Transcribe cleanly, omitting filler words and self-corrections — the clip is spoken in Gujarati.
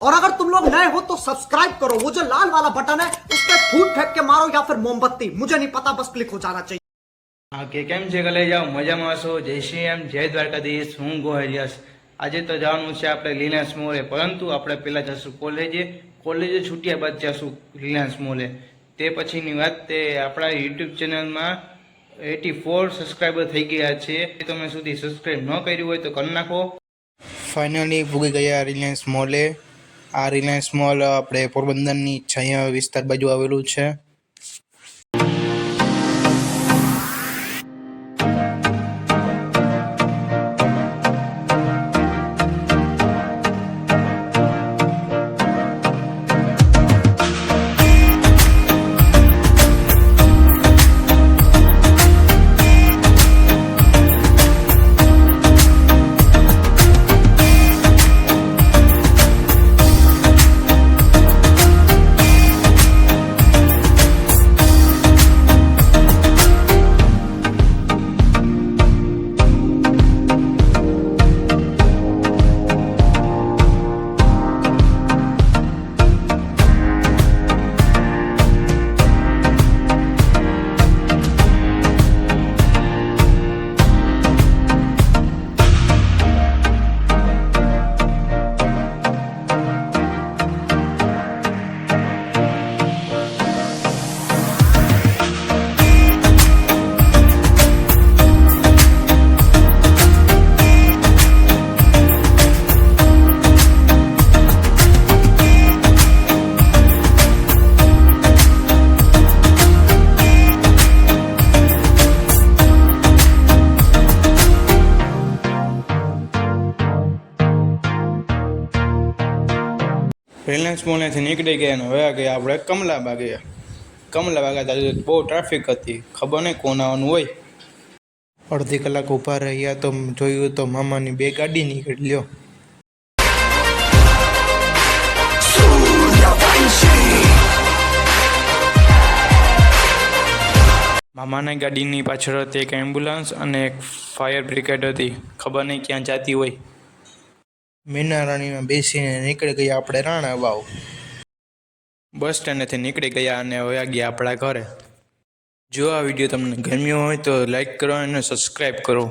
और अगर तुम लोग नए हो तो सब्सक्राइब करो, वो जो लाल वाला बटन है उस पर फूट फेंक के मारो या फिर मोमबत्ती, मुझे नहीं पता, बस क्लिक हो जाना चाहिए। હા કે કેમ છે કલે જાઓ મજામાં છો? જય શ્રી રામ, જય દ્વારકાધીશ, હું ગોહરિયાસ। આજે તો જવાનું છે આપણે રિલાયન્સ મોલે, પરંતુ આપણે પહેલાં જશું કોલેજે છૂટ્યા બાદ જશું રિલાયન્સ મોલે। તે પછીની વાત, તે આપણા યુટ્યુબ ચેનલમાં 84 સબસ્ક્રાઈબર થઈ ગયા છે। તમે સુધી સબસ્ક્રાઈબ ન કર્યું હોય તો કરી નાખો। ફાઇનલી પૂગી ગયા રિલાયન્સ મોલે। આ રિલાયન્સ મોલ આપણે પોરબંદરની છાયા વિસ્તાર બાજુ આવેલું છે। રિલાયન્સ મોલથી નીકળી ગયા અને વયા ગયા આપણે કમલાબાગે। કમલાબાગે બહુ ટ્રાફિક હતી, ખબર નહીં કોણ આવવાનું હોય। અડધી કલાક ઊભા રહ્યા તો જોયું તો મામાની બે ગાડી નીકળી લ્યો। મામાની ગાડીની પાછળ હતી એક એમ્બ્યુલન્સ અને એક ફાયર બ્રિગેડ હતી, ખબર નહીં ક્યાં જતી હોય। મીના રાણીમાં બેસીને નીકળી ગયા આપણે રાણા વાવ। બસ સ્ટેન્ડથી નીકળી ગયા અને વયા ગયા આપણા ઘરે। જો આ વિડીયો તમને ગમ્યો હોય તો લાઈક કરો અને સબસ્ક્રાઈબ કરો।